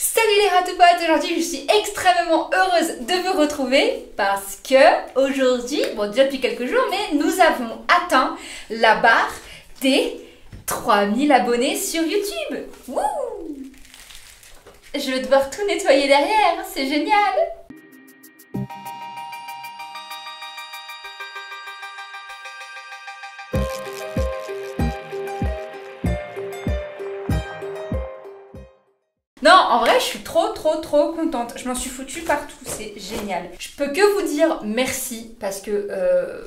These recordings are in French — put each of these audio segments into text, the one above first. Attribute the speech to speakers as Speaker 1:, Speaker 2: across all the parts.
Speaker 1: Salut les ratoupotes, aujourd'hui je suis extrêmement heureuse de vous retrouver parce que aujourd'hui, bon déjà depuis quelques jours, mais nous avons atteint la barre des 3000 abonnés sur YouTube. Wouh! Je vais devoir tout nettoyer derrière, c'est génial! Non, en vrai, je suis trop contente. Je m'en suis foutue partout, c'est génial. Je peux que vous dire merci parce que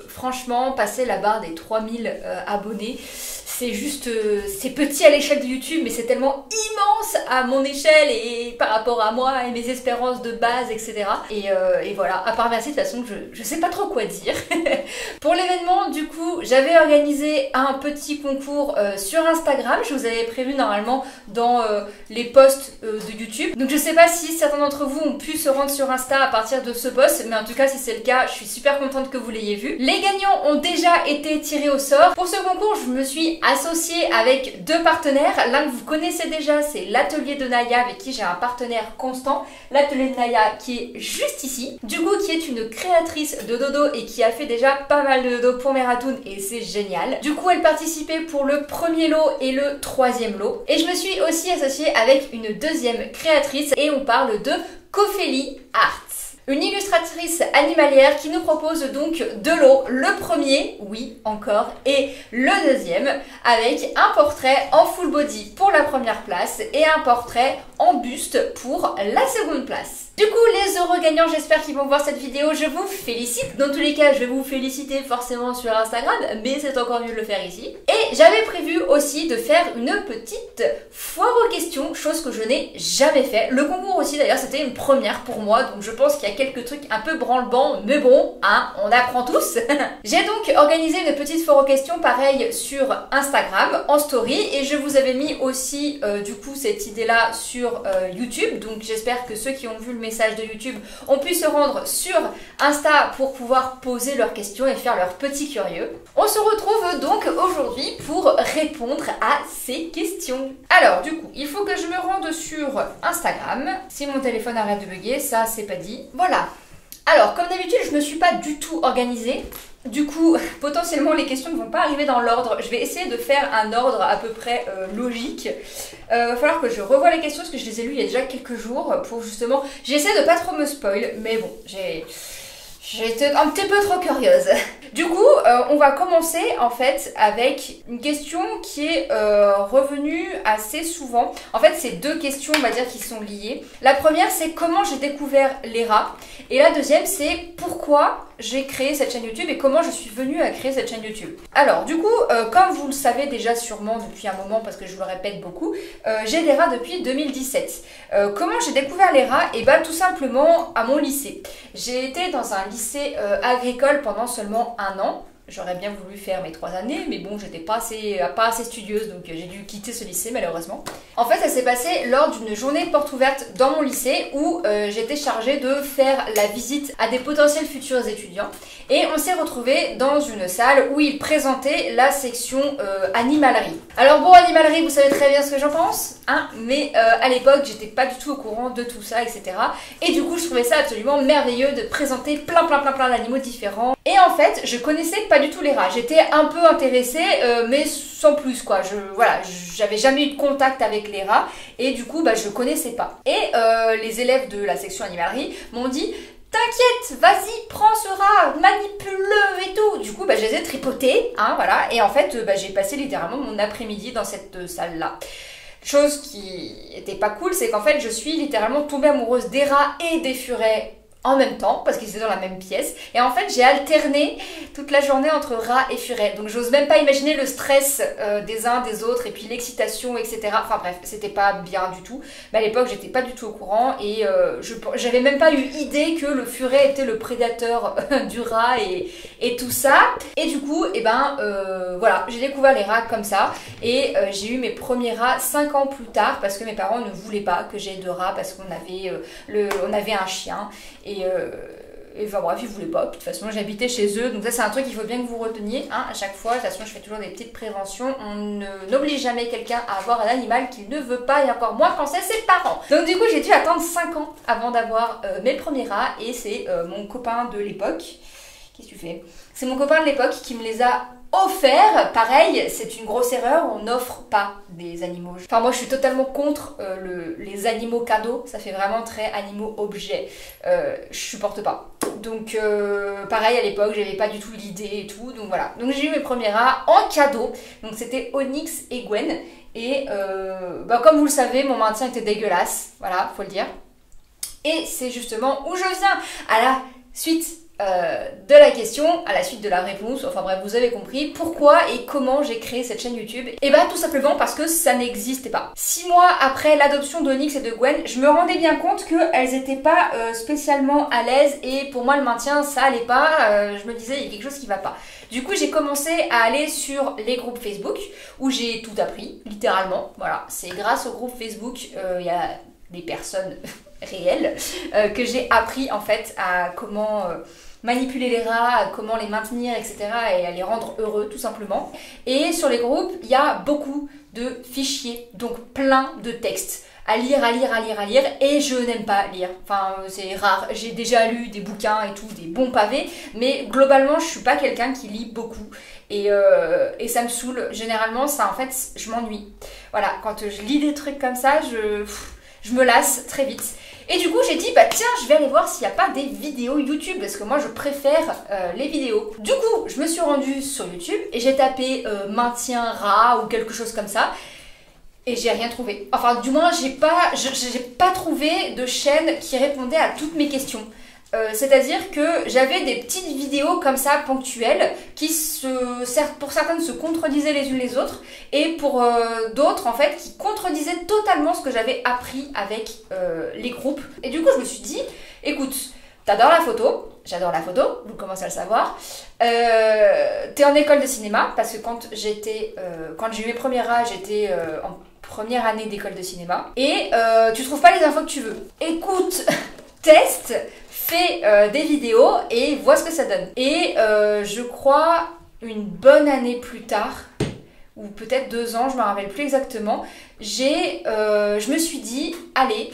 Speaker 1: franchement, passer la barre des 3000 abonnés, c'est juste, c'est petit à l'échelle de YouTube, mais c'est tellement immense à mon échelle et par rapport à moi et mes espérances de base, etc. Et voilà, à part merci, de toute façon, je sais pas trop quoi dire. Pour l'événement, du coup, j'avais organisé un petit concours sur Instagram. Je vous avais prévu normalement dans les posts de YouTube. Donc je sais pas si certains d'entre vous ont pu se rendre sur Insta à partir de ce post, mais en tout cas si c'est le cas, je suis super contente que vous l'ayez vu. Les gagnants ont déjà été tirés au sort. Pour ce concours, je me suis associée avec deux partenaires. L'un que vous connaissez déjà, c'est l'atelier de Naya avec qui j'ai un partenaire constant. L'atelier de Naya qui est juste ici. Du coup, qui est une créatrice de dodo et qui a fait déjà pas mal de dodo pour mes ratounes et c'est génial. Du coup, elle participait pour le premier lot et le troisième lot. Et je me suis aussi associée avec une deuxième créatrice et on parle de Cophélie Arts. Une illustratrice animalière qui nous propose donc deux lots, le premier, oui encore, et le deuxième, avec un portrait en full body pour la première place et un portrait en buste pour la seconde place. Du coup, les heureux gagnants, j'espère qu'ils vont voir cette vidéo, je vous félicite. Dans tous les cas, je vais vous féliciter forcément sur Instagram, mais c'est encore mieux de le faire ici. Et j'avais prévu aussi de faire une petite foire aux questions, chose que je n'ai jamais fait. Le concours aussi d'ailleurs, c'était une première pour moi, donc je pense qu'il y a quelques trucs un peu branle-bans, mais bon, hein, on apprend tous. J'ai donc organisé une petite foire aux questions pareil sur Instagram, en story, et je vous avais mis aussi du coup cette idée-là sur YouTube, donc j'espère que ceux qui ont vu le message de YouTube ont pu se rendre sur Insta pour pouvoir poser leurs questions et faire leurs petits curieux. On se retrouve donc aujourd'hui pour répondre à ces questions. Alors du coup, il faut que je me rende sur Instagram. Si mon téléphone arrête de bugger, ça c'est pas dit. Voilà. Alors comme d'habitude, je ne me suis pas du tout organisée. Du coup, potentiellement les questions ne vont pas arriver dans l'ordre. Je vais essayer de faire un ordre à peu près logique. Va falloir que je revoie les questions parce que je les ai lues il y a déjà quelques jours pour justement... J'essaie de pas trop me spoil, mais bon, j'étais un petit peu trop curieuse. Du coup, on va commencer en fait avec une question qui est revenue assez souvent. En fait, c'est deux questions, on va dire, qui sont liées. La première, c'est comment j'ai découvert les rats. Et la deuxième, c'est pourquoi j'ai créé cette chaîne YouTube et comment je suis venue à créer cette chaîne YouTube. Alors, du coup, comme vous le savez déjà sûrement depuis un moment, parce que je vous le répète beaucoup, j'ai des rats depuis 2017. Comment j'ai découvert les rats? Et bien, tout simplement à mon lycée. J'ai été dans un lycée agricole pendant seulement un an. J'aurais bien voulu faire mes 3 années, mais bon, j'étais pas assez studieuse, donc j'ai dû quitter ce lycée malheureusement. En fait, ça s'est passé lors d'une journée porte ouverte dans mon lycée où j'étais chargée de faire la visite à des potentiels futurs étudiants. Et on s'est retrouvés dans une salle où ils présentaient la section animalerie. Alors bon, animalerie, vous savez très bien ce que j'en pense, hein, mais à l'époque, j'étais pas du tout au courant de tout ça, etc. Et du coup, je trouvais ça absolument merveilleux de présenter plein d'animaux différents. Et en fait, je connaissais pas du tout les rats. J'étais un peu intéressée, mais sans plus quoi. Voilà, j'avais jamais eu de contact avec les rats et du coup, je connaissais pas. Et les élèves de la section animalerie m'ont dit: t'inquiète, vas-y, prends ce rat, manipule-le et tout. Du coup, je les ai tripotés, hein, voilà. Et en fait, j'ai passé littéralement mon après-midi dans cette salle-là. Chose qui était pas cool, c'est qu'en fait, je suis littéralement tombée amoureuse des rats et des furets en même temps, parce qu'ils étaient dans la même pièce. Et en fait, j'ai alterné toute la journée entre rats et furets. Donc, j'ose même pas imaginer le stress des uns, des autres, et puis l'excitation, etc. Enfin bref, c'était pas bien du tout. Mais à l'époque, j'étais pas du tout au courant, et j'avais même pas eu idée que le furet était le prédateur du rat et tout ça. Et du coup, voilà, j'ai découvert les rats comme ça. Et j'ai eu mes premiers rats 5 ans plus tard, parce que mes parents ne voulaient pas que j'aie de rats, parce qu'on avait, on avait un chien.
Speaker 2: enfin bref, ils voulaient pas. De toute façon, j'habitais chez eux. Donc ça, c'est un truc qu'il faut bien que vous reteniez. Hein, à chaque fois, de toute façon, je fais toujours des petites préventions. On n'oblige jamais quelqu'un à avoir un animal qu'il ne veut pas, et encore moins quand c'est ses parents. Donc du coup, j'ai dû attendre 5 ans avant d'avoir mes premiers rats. Et c'est mon copain de l'époque. Qu'est-ce que tu fais? C'est mon copain de l'époque qui me les a offert. Pareil, c'est une grosse erreur, on n'offre pas des animaux. Enfin moi je suis totalement contre les animaux cadeaux, ça fait vraiment très animaux objets, je supporte pas. Donc pareil à l'époque j'avais pas du tout l'idée et tout, donc voilà. Donc j'ai eu mes premiers rats en cadeau, donc c'était Onyx et Gwen. Et comme vous le savez, mon maintien était dégueulasse, voilà, faut le dire. Et c'est justement où je viens, à la suite de la question, à la suite de la réponse, enfin bref, vous avez compris pourquoi et comment j'ai créé cette chaîne YouTube. Et bah tout simplement parce que ça n'existait pas. 6 mois après l'adoption d'Onyx et de Gwen, je me rendais bien compte qu'elles n'étaient pas spécialement à l'aise, et pour moi le maintien ça allait pas, je me disais il y a quelque chose qui va pas. Du coup j'ai commencé à aller sur les groupes Facebook où j'ai tout appris, littéralement, voilà, c'est grâce au groupe Facebook, il y a des personnes réelles que j'ai appris en fait à comment manipuler les rats, à comment les maintenir, etc. et à les rendre heureux tout simplement. Et sur les groupes, il y a beaucoup de fichiers, donc plein de textes à lire, et je n'aime pas lire. Enfin, c'est rare. J'ai déjà lu des bouquins et tout, des bons pavés, mais globalement, je suis pas quelqu'un qui lit beaucoup. Et ça me saoule. Généralement, ça, en fait, je m'ennuie. Voilà, quand je lis des trucs comme ça, je me lasse très vite. Et du coup, j'ai dit, bah tiens, je vais aller voir s'il n'y a pas des vidéos YouTube, parce que moi, je préfère les vidéos. Du coup, je me suis rendue sur YouTube et j'ai tapé maintien rat ou quelque chose comme ça. Et j'ai rien trouvé. Enfin, du moins, j'ai pas trouvé de chaîne qui répondait à toutes mes questions. C'est-à-dire que j'avais des petites vidéos comme ça, ponctuelles, qui pour certaines se contredisaient les unes les autres, et pour d'autres, en fait, qui contredisaient totalement ce que j'avais appris avec les groupes. Et du coup, je me suis dit, écoute, t'adores la photo, j'adore la photo, vous commencez à le savoir. T'es en école de cinéma, parce que quand j'ai eu mes premiers rats, j'étais en première année d'école de cinéma. Et tu trouves pas les infos que tu veux. Écoute, teste, fais des vidéos et vois ce que ça donne. Et je crois une bonne année plus tard, ou peut-être 2 ans, je me rappelle plus exactement, je me suis dit, allez,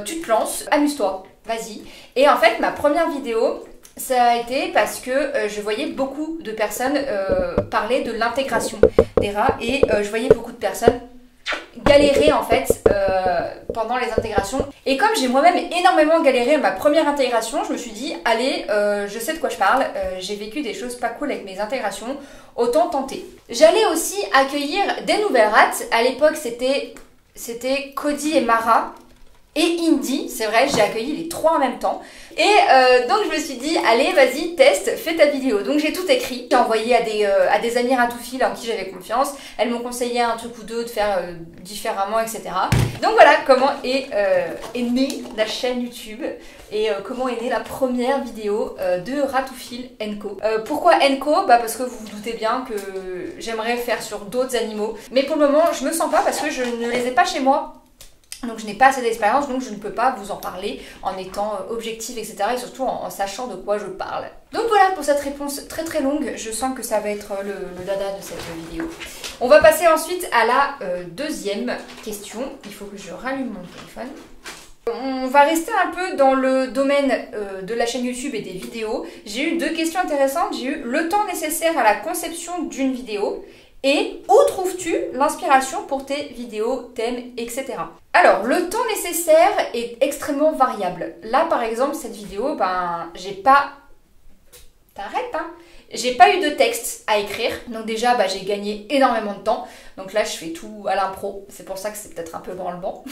Speaker 2: tu te lances, amuse-toi, vas-y. Et en fait, ma première vidéo, ça a été parce que je voyais beaucoup de personnes parler de l'intégration des rats, et je voyais beaucoup de personnes galérer en fait pendant les intégrations. Et comme j'ai moi-même énormément galéré à ma première intégration, je me suis dit, allez, je sais de quoi je parle, j'ai vécu des choses pas cool avec mes intégrations, autant tenter. J'allais aussi accueillir des nouvelles rates. À l'époque, c'était Cody et Mara. Et Indy, c'est vrai, j'ai accueilli les 3 en même temps. Et donc je me suis dit, allez, vas-y, teste, fais ta vidéo. Donc j'ai tout écrit, j'ai envoyé à des amis ratouphiles en qui j'avais confiance. Elles m'ont conseillé un truc ou deux de faire différemment, etc. Donc voilà comment est née la chaîne YouTube et comment est née la première vidéo de Ratouphiles & Co. Pourquoi & Co? Parce que vous vous doutez bien que j'aimerais faire sur d'autres animaux. Mais pour le moment, je me sens pas parce que je ne les ai pas chez moi. Donc je n'ai pas assez d'expérience, donc je ne peux pas vous en parler en étant objective, etc. Et surtout en sachant de quoi je parle. Donc voilà pour cette réponse très très longue, je sens que ça va être le dada de cette vidéo. On va passer ensuite à la deuxième question. Il faut que je rallume mon téléphone. On va rester un peu dans le domaine de la chaîne YouTube et des vidéos. J'ai eu 2 questions intéressantes. J'ai eu le temps nécessaire à la conception d'une vidéo et où trouves-tu l'inspiration pour tes vidéos, thèmes, etc. Alors, le temps nécessaire est extrêmement variable. Là, par exemple, cette vidéo, j'ai pas... T'arrêtes, hein? J'ai pas eu de texte à écrire, donc déjà j'ai gagné énormément de temps. Donc là je fais tout à l'impro, c'est pour ça que c'est peut-être un peu branle-bas.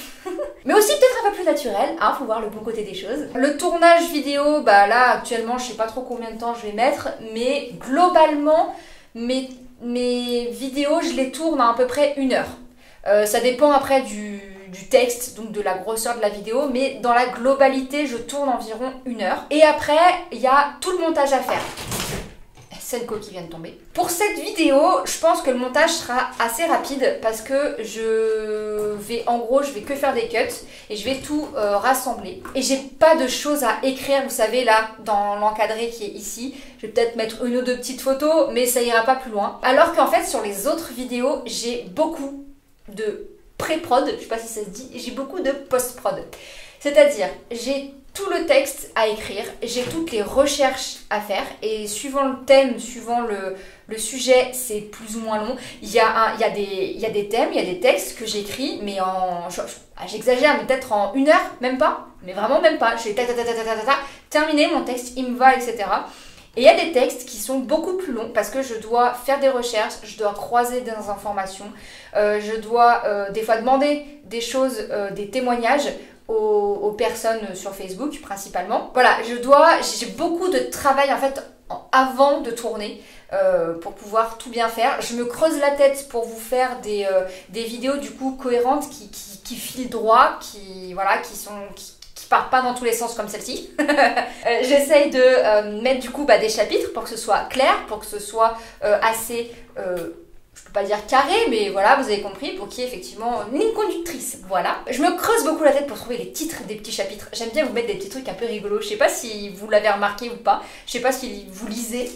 Speaker 2: Mais aussi peut-être un peu plus naturel, hein, faut voir le bon côté des choses. Le tournage vidéo, là actuellement je sais pas trop combien de temps je vais mettre, mais globalement mes vidéos je les tourne à peu près 1 heure. Ça dépend après du texte, donc de la grosseur de la vidéo, mais dans la globalité je tourne environ 1 heure. Et après il y a tout le montage à faire.
Speaker 1: Senko qui vient de tomber. Pour cette vidéo, je pense que le montage sera assez rapide parce que je vais que faire des cuts et je vais tout rassembler. Et j'ai pas de choses à écrire, vous savez là, dans l'encadré qui est ici. Je vais peut-être mettre une ou deux petites photos, mais ça ira pas plus loin. Alors qu'en fait, sur les autres vidéos, j'ai beaucoup de pré-prod, je sais pas si ça se dit, j'ai beaucoup de post-prod. C'est-à-dire, j'ai tout le texte à écrire, j'ai toutes les recherches à faire et suivant le thème, suivant le sujet, c'est plus ou moins long. Il y a des thèmes, il y a des textes que j'écris, mais j'exagère, mais peut-être en 1 heure, même pas, mais vraiment même pas. J'ai terminé mon texte, il me va, etc. Et il y a des textes qui sont beaucoup plus longs parce que je dois faire des recherches, je dois croiser des informations, je dois des fois demander des choses, des témoignages aux personnes sur Facebook principalement. Voilà, j'ai beaucoup de travail en fait avant de tourner pour pouvoir tout bien faire. Je me creuse la tête pour vous faire des vidéos du coup cohérentes qui filent droit, qui partent pas dans tous les sens comme celle-ci. J'essaye de mettre du coup des chapitres pour que ce soit clair, pour que ce soit assez... je peux pas dire carré, mais voilà, vous avez compris, pour qu'il y ait effectivement une ligne conductrice, voilà. Je me creuse beaucoup la tête pour trouver les titres des petits chapitres. J'aime bien vous mettre des petits trucs un peu rigolos. Je sais pas si vous l'avez remarqué ou pas. Je sais pas si vous lisez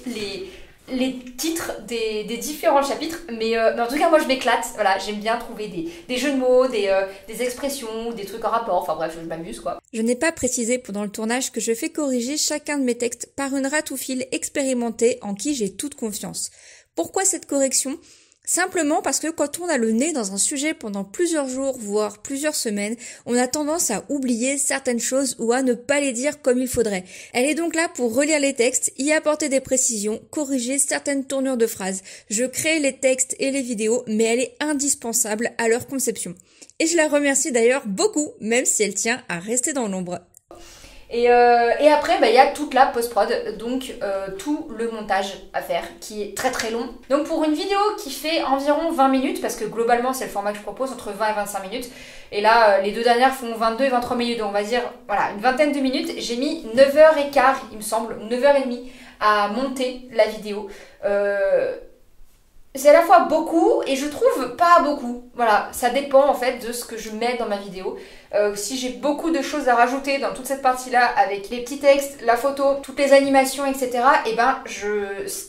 Speaker 1: les titres des différents chapitres, mais en tout cas moi je m'éclate. Voilà, j'aime bien trouver des jeux de mots, des expressions, des trucs en rapport. Enfin bref, je m'amuse quoi.
Speaker 3: Je n'ai pas précisé pendant le tournage que je fais corriger chacun de mes textes par une ratoufile expérimentée en qui j'ai toute confiance. Pourquoi cette correction ? Simplement parce que quand on a le nez dans un sujet pendant plusieurs jours, voire plusieurs semaines, on a tendance à oublier certaines choses ou à ne pas les dire comme il faudrait. Elle est donc là pour relire les textes, y apporter des précisions, corriger certaines tournures de phrases. Je crée les textes et les vidéos, mais elle est indispensable à leur conception. Et je la remercie d'ailleurs beaucoup, même si elle tient à rester dans l'ombre.
Speaker 1: Et après, il y a toute la post-prod, donc tout le montage à faire, qui est très très long. Donc pour une vidéo qui fait environ 20 minutes, parce que globalement c'est le format que je propose, entre 20 et 25 minutes, et là les deux dernières font 22 et 23 minutes, donc on va dire, voilà, une vingtaine de minutes, j'ai mis 9h15, il me semble, 9h30 à monter la vidéo. C'est à la fois beaucoup et je trouve pas beaucoup. Voilà, ça dépend en fait de ce que je mets dans ma vidéo. Si j'ai beaucoup de choses à rajouter dans toute cette partie-là avec les petits textes, la photo, toutes les animations, etc. Et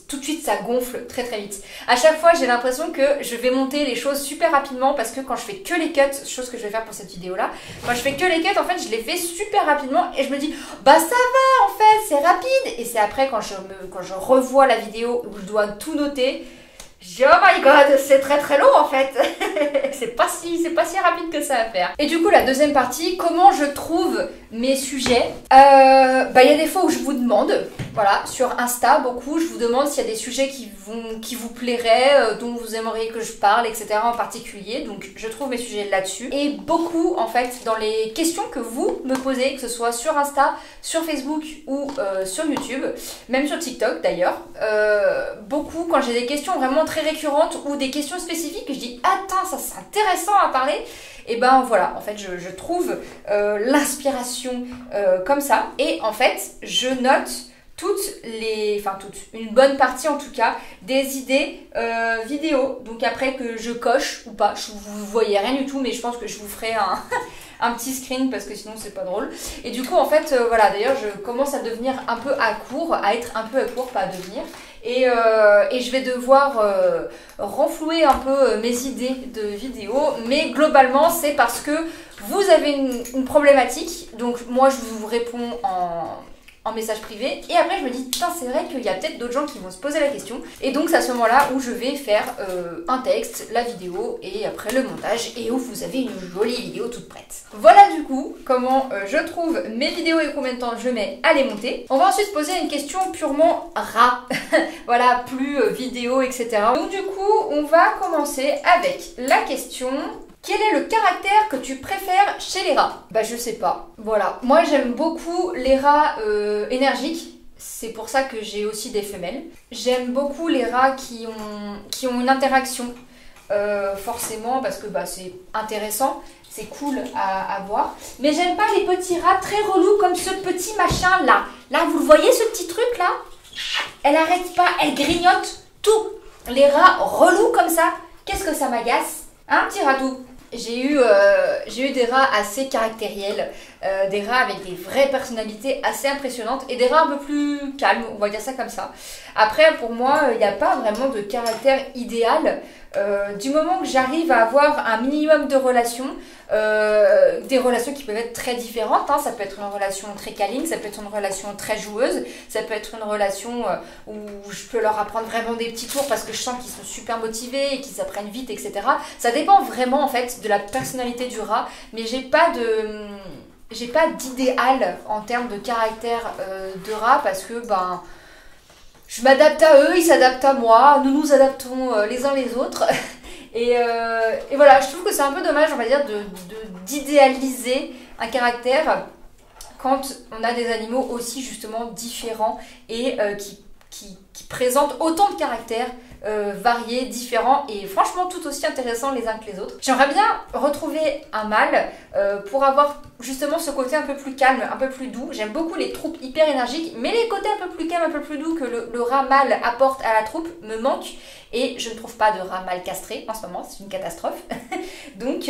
Speaker 1: tout de suite ça gonfle très très vite. À chaque fois j'ai l'impression que je vais monter les choses super rapidement parce que quand je fais que les cuts, chose que je vais faire pour cette vidéo-là, quand je fais que les cuts en fait je les fais super rapidement et je me dis ça va en fait, c'est rapide. Et c'est après quand je revois la vidéo où je dois tout noter. Oh my god, c'est très très long en fait. c'est pas si rapide que ça à faire. Et du coup la deuxième partie, comment je trouve mes sujets. Il y a des fois où je vous demande, voilà, sur Insta beaucoup, je vous demande s'il y a des sujets qui vous plairaient, dont vous aimeriez que je parle, etc. en particulier. Donc je trouve mes sujets là-dessus. Et beaucoup en fait dans les questions que vous me posez, que ce soit sur Insta, sur Facebook ou sur YouTube, même sur TikTok d'ailleurs, beaucoup quand j'ai des questions vraiment très récurrentes ou des questions spécifiques, je dis attends, ça c'est intéressant à parler, et voilà, en fait je trouve l'inspiration comme ça, et en fait je note une bonne partie en tout cas des idées vidéo, donc après que je coche ou pas, vous voyez rien du tout, mais je pense que je vous ferai un petit screen parce que sinon c'est pas drôle. Et du coup en fait voilà, d'ailleurs je commence à devenir un peu à court, pas à devenir, et je vais devoir renflouer un peu mes idées de vidéo, mais globalement c'est parce que vous avez une problématique, donc moi je vous réponds en message privé, et après je me dis putain c'est vrai qu'il y a peut-être d'autres gens qui vont se poser la question, et donc c'est à ce moment là où je vais faire un texte, la vidéo et après le montage, et où vous avez une jolie vidéo toute prête. Voilà du coup comment je trouve mes vidéos et combien de temps je mets à les monter. On va ensuite poser une question purement rat, voilà, plus vidéo, etc. Donc du coup on va commencer avec la question: quel est le caractère que tu préfères chez les rats? Je sais pas. Voilà. Moi j'aime beaucoup les rats énergiques. C'est pour ça que j'ai aussi des femelles. J'aime beaucoup les rats qui ont une interaction. Forcément parce que c'est intéressant. C'est cool à voir. Mais j'aime pas les petits rats très relous comme ce petit machin là. Là vous le voyez, ce petit truc là? Elle arrête pas, elle grignote tout. Les rats relous comme ça, qu'est-ce que ça m'agace? Hein, petit ratou? J'ai eu des rats assez caractériels, des rats avec des vraies personnalités assez impressionnantes et des rats un peu plus calmes, on va dire ça comme ça. Après, pour moi, il n'y a pas vraiment de caractère idéal. Du moment que j'arrive à avoir un minimum de relations, des relations qui peuvent être très différentes, hein. Ça peut être une relation très câline, ça peut être une relation très joueuse, ça peut être une relation où je peux leur apprendre vraiment des petits tours parce que je sens qu'ils sont super motivés et qu'ils apprennent vite, etc. Ça dépend vraiment en fait de la personnalité du rat, mais j'ai pas d'idéal en termes de caractère de rat parce que ben je m'adapte à eux, ils s'adaptent à moi, nous nous adaptons les uns les autres. Et voilà, je trouve que c'est un peu dommage, on va dire, d'idéaliser un caractère quand on a des animaux aussi justement différents et qui présentent autant de caractères variés, différents et franchement tout aussi intéressants les uns que les autres. J'aimerais bien retrouver un mâle pour avoir justement ce côté un peu plus calme, un peu plus doux. J'aime beaucoup les troupes hyper énergiques, mais les côtés un peu plus calmes, un peu plus doux que le rat mâle apporte à la troupe me manquent. Et je ne trouve pas de rat mâle castré en ce moment, c'est une catastrophe. donc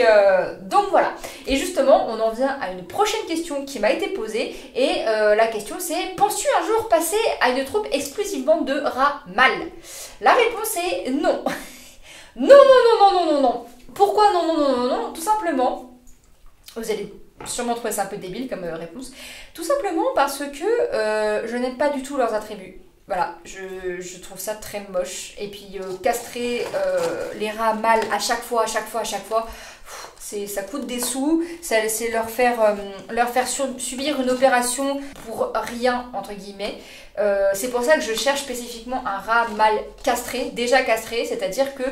Speaker 1: voilà. Et justement, on en vient à une prochaine question qui m'a été posée. Et la question c'est, penses-tu un jour passer à une troupe exclusivement de rats mâles? La réponse est non. Non, non, non, non, non, non, non. Pourquoi non, non, non, non, non? Tout simplement, vous allez sûrement trouver ça un peu débile comme réponse. Tout simplement parce que je n'aime pas du tout leurs attributs. Voilà, je trouve ça très moche. Et puis castrer les rats mâles à chaque fois, ça coûte des sous, c'est leur faire subir une opération pour rien, entre guillemets. C'est pour ça que je cherche spécifiquement un rat mâle castré, déjà castré, c'est-à-dire que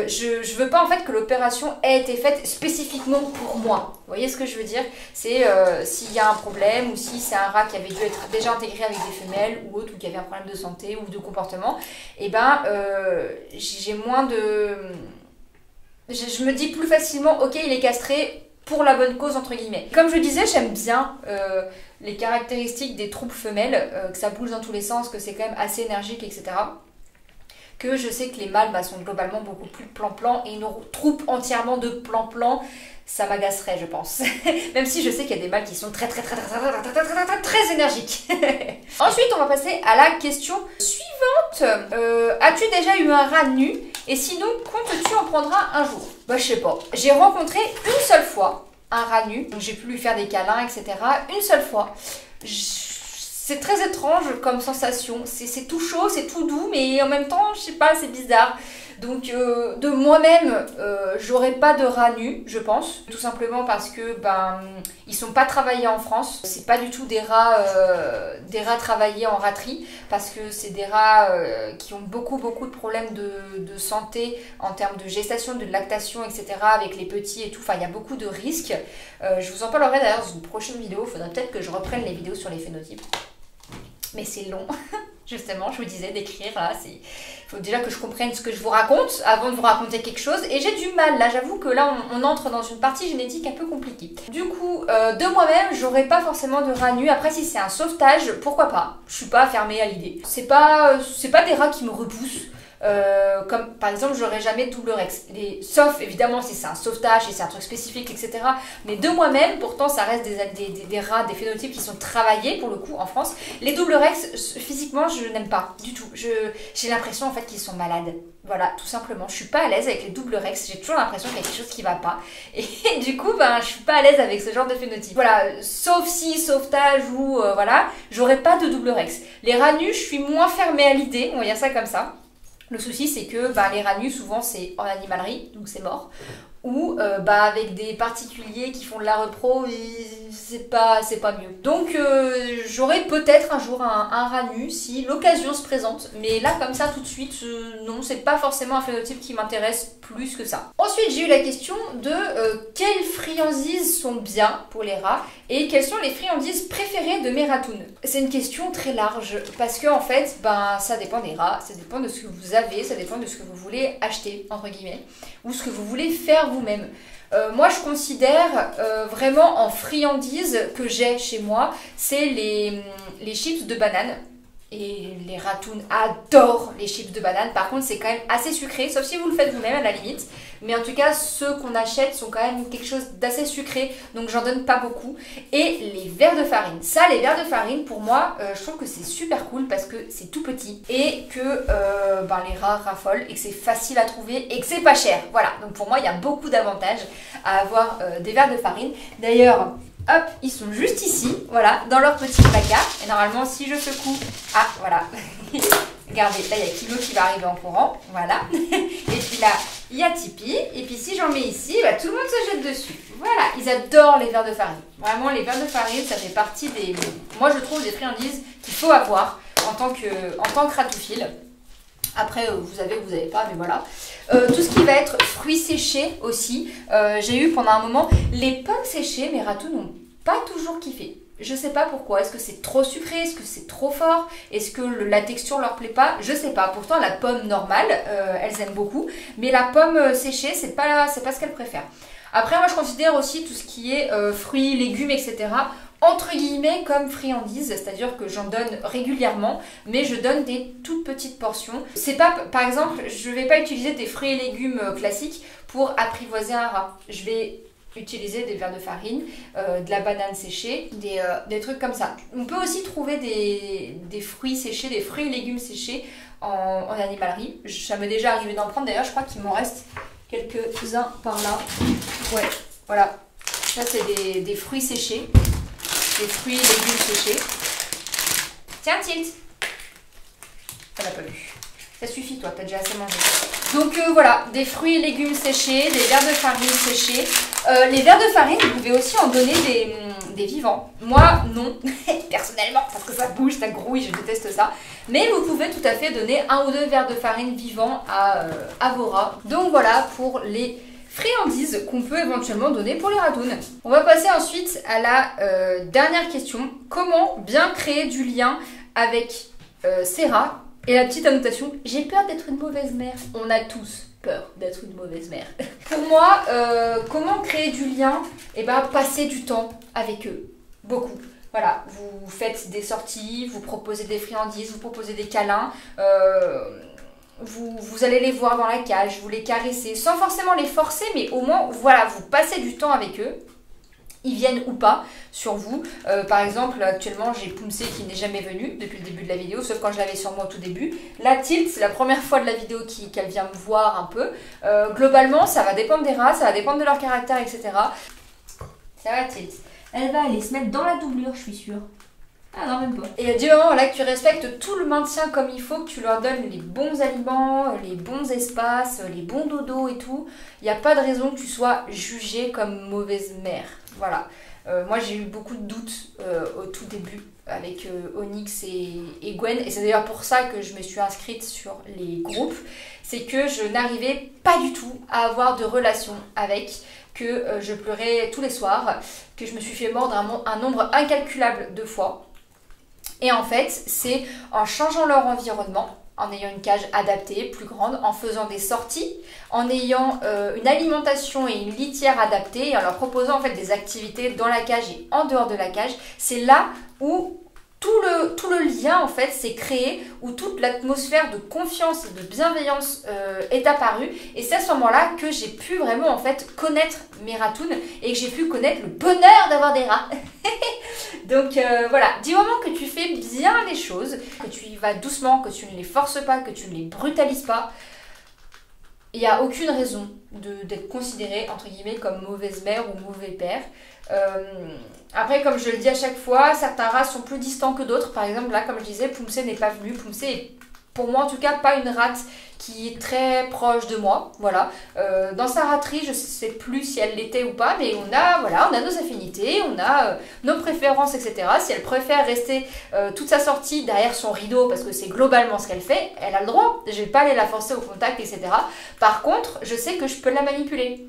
Speaker 1: je veux pas en fait que l'opération ait été faite spécifiquement pour moi. Vous voyez ce que je veux dire? C'est s'il y a un problème ou si c'est un rat qui avait dû être déjà intégré avec des femelles ou autre, ou qui avait un problème de santé ou de comportement, et ben j'ai moins de... Je me dis plus facilement, ok, il est castré pour la bonne cause, entre guillemets. Comme je disais, j'aime bien les caractéristiques des troupes femelles, que ça bouge dans tous les sens, que c'est quand même assez énergique, etc. Que je sais que les mâles sont globalement beaucoup plus plan-plan, et une troupe entièrement de plan-plan, ça m'agacerait, je pense. Même si je sais qu'il y a des mâles qui sont très énergiques. Ensuite, on va passer à la question suivante. As-tu déjà eu un rat nu? Et sinon, comptes-tu en prendre un jour? Bah, je sais pas. J'ai rencontré une seule fois un rat nu. Donc, j'ai pu lui faire des câlins, etc. Une seule fois. C'est très étrange comme sensation. C'est tout chaud, c'est tout doux, mais en même temps, je sais pas, c'est bizarre. Donc de moi-même, j'aurais pas de rats nus, je pense. Tout simplement parce que ils sont pas travaillés en France. C'est pas du tout des rats travaillés en raterie, parce que c'est des rats qui ont beaucoup de problèmes de santé en termes de gestation, de lactation, etc. avec les petits et tout. Enfin, il y a beaucoup de risques. Je vous en parlerai d'ailleurs dans une prochaine vidéo. Il faudrait peut-être que je reprenne les vidéos sur les phénotypes. Mais c'est long, justement, je vous disais, d'écrire, là, il faut déjà que je comprenne ce que je vous raconte avant de vous raconter quelque chose, et j'ai du mal, là, j'avoue que là, on entre dans une partie génétique un peu compliquée. Du coup, de moi-même, j'aurais pas forcément de rats nus. Après, si c'est un sauvetage, pourquoi pas? Je suis pas fermée à l'idée. C'est pas des rats qui me repoussent. Comme par exemple j'aurais jamais de double rex, sauf évidemment si c'est un sauvetage, si c'est un truc spécifique, etc. Mais de moi-même, pourtant ça reste des rats, des phénotypes qui sont travaillés pour le coup en France. Les double rex, physiquement je n'aime pas du tout. J'ai l'impression en fait qu'ils sont malades. Voilà, tout simplement. Je suis pas à l'aise avec les double rex, j'ai toujours l'impression qu'il y a quelque chose qui va pas. Et du coup, je suis pas à l'aise avec ce genre de phénotype. Voilà, sauf si sauvetage ou voilà, j'aurais pas de double rex. Les rats nus, je suis moins fermée à l'idée, on va dire ça comme ça. Le souci, c'est que les rats nus, souvent, c'est en animalerie, donc c'est mort. Ou avec des particuliers qui font de la repro, c'est pas mieux. Donc j'aurai peut-être un jour un rat nu si l'occasion se présente. Mais là, comme ça, tout de suite, non, c'est pas forcément un phénotype qui m'intéresse plus que ça. Ensuite, j'ai eu la question de quelles friandises sont bien pour les rats et quelles sont les friandises préférées de mes ratounes. C'est une question très large parce que en fait, ça dépend des rats, ça dépend de ce que vous avez, ça dépend de ce que vous voulez acheter, entre guillemets, ou ce que vous voulez faire vous-même. Moi, je considère vraiment en friandises que j'ai chez moi, c'est les chips de banane. Et les ratounes adorent les chips de banane. Par contre, c'est quand même assez sucré, sauf si vous le faites vous-même à la limite. Mais en tout cas, ceux qu'on achète sont quand même quelque chose d'assez sucré, donc j'en donne pas beaucoup. Et les verres de farine. Ça, les verres de farine, pour moi, je trouve que c'est super cool parce que c'est tout petit et que les rats raffolent et que c'est facile à trouver et que c'est pas cher. Voilà, donc pour moi, il y a beaucoup d'avantages à avoir des verres de farine. D'ailleurs, hop, ils sont juste ici, voilà, dans leur petit placard. Et normalement, si je secoue... Ah, voilà. Regardez, là, il y a Kilo qui va arriver en courant. Voilà. Et puis là, il y a Tipeee. Et puis si j'en mets ici, tout le monde se jette dessus. Voilà, ils adorent les verres de farine. Vraiment, les verres de farine, ça fait partie des... Moi, je trouve des friandises qu'il faut avoir en tant que ratophile. Après, vous avez pas, mais voilà. Tout ce qui va être fruits séchés aussi. J'ai eu pendant un moment les pommes séchées, mes ratous n'ont pas toujours kiffé. Je sais pas pourquoi. Est-ce que c'est trop sucré? Est-ce que c'est trop fort? Est-ce que la texture leur plaît pas? Je sais pas. Pourtant, la pomme normale, elles aiment beaucoup. Mais la pomme séchée, c'est pas ce qu'elles préfèrent. Après, moi, je considère aussi tout ce qui est fruits, légumes, etc. entre guillemets comme friandises, c'est-à-dire que j'en donne régulièrement, mais je donne des toutes petites portions. C'est pas, par exemple, je vais pas utiliser des fruits et légumes classiques pour apprivoiser un rat. Je vais utiliser des verres de farine, de la banane séchée, des trucs comme ça. On peut aussi trouver des fruits séchés, des fruits et légumes séchés en animalerie. Ça m'est déjà arrivé d'en prendre, d'ailleurs je crois qu'il m'en reste quelques-uns par là. Ouais, voilà. Ça c'est des fruits séchés. Des fruits et légumes séchés. Tiens, Tilt. Ça n'a pas vu. Ça suffit, toi, t'as déjà assez mangé. Donc voilà, des fruits et légumes séchés, des verres de farine séchés. Les verres de farine, vous pouvez aussi en donner des vivants. Moi, non, personnellement, parce que ça bouge, ça grouille, je déteste ça. Mais vous pouvez tout à fait donner 1 ou 2 verres de farine vivants à vos rats. Donc voilà pour les friandises qu'on peut éventuellement donner pour les ratounes. On va passer ensuite à la dernière question. Comment bien créer du lien avec ces rats? Et la petite annotation, j'ai peur d'être une mauvaise mère. On a tous peur d'être une mauvaise mère. Pour moi, comment créer du lien? Eh ben, passer du temps avec eux. Beaucoup. Voilà, vous faites des sorties, vous proposez des friandises, vous proposez des câlins. Vous allez les voir dans la cage, vous les caressez, sans forcément les forcer, mais au moins, voilà, vous passez du temps avec eux. Ils viennent ou pas sur vous. Par exemple, actuellement, j'ai Poumsé qui n'est jamais venu depuis le début de la vidéo, sauf quand je l'avais sur moi au tout début. La Tilt, c'est la première fois de la vidéo qu'elle vient me voir un peu. Globalement, ça va dépendre des rats, ça va dépendre de leur caractère, etc. Ça va, Tilt?
Speaker 2: Elle va aller se mettre dans la doublure, je suis sûre. Ah non, même pas.
Speaker 1: Et du moment là que tu respectes tout le maintien comme il faut, que tu leur donnes les bons aliments, les bons espaces, les bons dodos et tout, il n'y a pas de raison que tu sois jugée comme mauvaise mère. Voilà. Moi j'ai eu beaucoup de doutes au tout début avec Onyx et Gwen, et c'est d'ailleurs pour ça que je me suis inscrite sur les groupes, c'est que je n'arrivais pas du tout à avoir de relation avec, que je pleurais tous les soirs, que je me suis fait mordre un nombre incalculable de fois. Et en fait, c'est en changeant leur environnement, en ayant une cage adaptée, plus grande, en faisant des sorties, en ayant une alimentation et une litière adaptée, et en leur proposant en fait des activités dans la cage et en dehors de la cage, c'est là où tout le lien en fait s'est créé, où toute l'atmosphère de confiance et de bienveillance est apparue, et c'est à ce moment-là que j'ai pu vraiment en fait connaître mes ratounes et que j'ai pu connaître le bonheur d'avoir des rats. Donc voilà, du moment que tu fais bien les choses, que tu y vas doucement, que tu ne les forces pas, que tu ne les brutalises pas, il n'y a aucune raison d'être considéré entre guillemets comme mauvaise mère ou mauvais père. Après, comme je le dis à chaque fois, certains rats sont plus distants que d'autres. Par exemple, là, comme je disais, Poumsé n'est pas venu. Poumsé est, pour moi en tout cas, pas une rate qui est très proche de moi. Voilà. Dans sa raterie, je sais plus si elle l'était ou pas, mais on a nos affinités, on a nos préférences, etc. Si elle préfère rester toute sa sortie derrière son rideau, parce que c'est globalement ce qu'elle fait, elle a le droit. Je vais pas aller la forcer au contact, etc. Par contre, je sais que je peux la manipuler.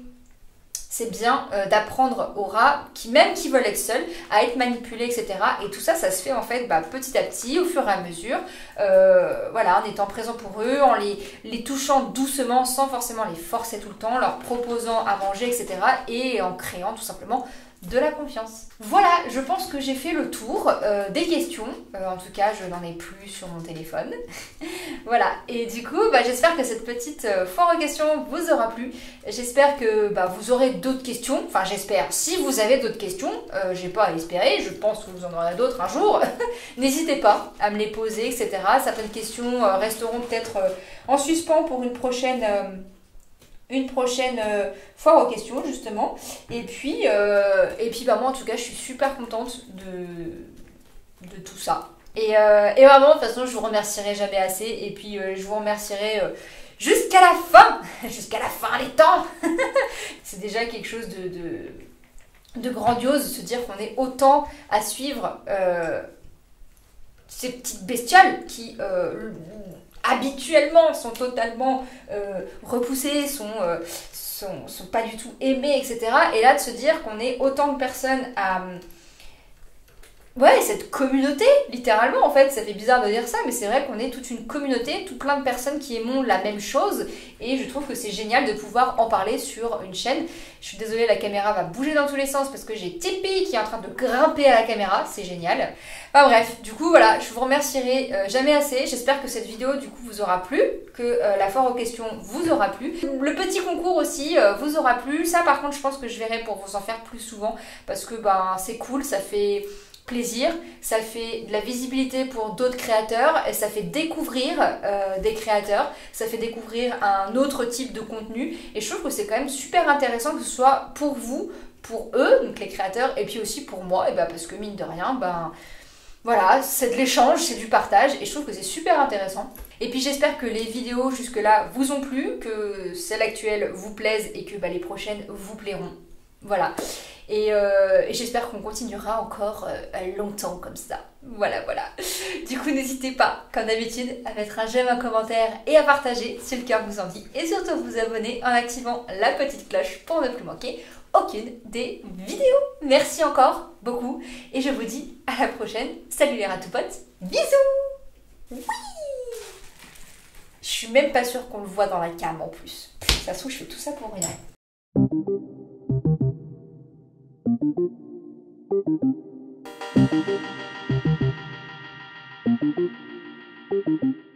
Speaker 1: C'est bien d'apprendre aux rats, même qui veulent être seuls, à être manipulés, etc. Et tout ça, ça se fait en fait petit à petit, au fur et à mesure, voilà, en étant présent pour eux, en les touchant doucement, sans forcément les forcer tout le temps, leur proposant à manger, etc. Et en créant tout simplement de la confiance. Voilà, je pense que j'ai fait le tour des questions. En tout cas, je n'en ai plus sur mon téléphone. Voilà, et du coup, j'espère que cette petite foire aux questions vous aura plu. J'espère que vous aurez d'autres questions. Enfin, j'espère. Si vous avez d'autres questions, j'ai pas à espérer. Je pense que vous en aurez d'autres un jour. N'hésitez pas à me les poser, etc. Certaines questions resteront peut-être en suspens pour une prochaine foire aux questions justement. Et puis moi en tout cas je suis super contente de tout ça. Et vraiment de toute façon je vous remercierai jamais assez. Et puis je vous remercierai jusqu'à la fin des temps. C'est déjà quelque chose de grandiose de se dire qu'on est autant à suivre ces petites bestioles qui habituellement sont totalement repoussées, sont pas du tout aimées, etc. Et là de se dire qu'on est autant de personnes à... Ouais, cette communauté, littéralement en fait, ça fait bizarre de dire ça, mais c'est vrai qu'on est toute une communauté, tout plein de personnes qui aiment la même chose, et je trouve que c'est génial de pouvoir en parler sur une chaîne. Je suis désolée, la caméra va bouger dans tous les sens parce que j'ai Tipeee qui est en train de grimper à la caméra, c'est génial. Enfin bref, du coup voilà, je vous remercierai jamais assez, j'espère que cette vidéo du coup vous aura plu, que la foire aux questions vous aura plu. Le petit concours aussi vous aura plu, ça par contre je pense que je verrai pour vous en faire plus souvent, parce que c'est cool, ça fait... plaisir, ça fait de la visibilité pour d'autres créateurs et ça fait découvrir des créateurs, ça fait découvrir un autre type de contenu et je trouve que c'est quand même super intéressant que ce soit pour vous, pour eux, donc les créateurs, et puis aussi pour moi, et parce que mine de rien, voilà, c'est de l'échange, c'est du partage et je trouve que c'est super intéressant. Et puis j'espère que les vidéos jusque-là vous ont plu, que celles actuelles vous plaisent et que les prochaines vous plairont. Voilà. Et j'espère qu'on continuera encore longtemps comme ça. Voilà. Du coup, n'hésitez pas, comme d'habitude, à mettre un j'aime, un commentaire et à partager si le cœur vous en dit. Et surtout, vous abonner en activant la petite cloche pour ne plus manquer aucune des vidéos. Merci encore beaucoup. Et je vous dis à la prochaine. Salut les ratoupotes. Bisous. Oui. Je suis même pas sûre qu'on le voit dans la cam en plus. De toute façon, je fais tout ça pour rien. Thank you.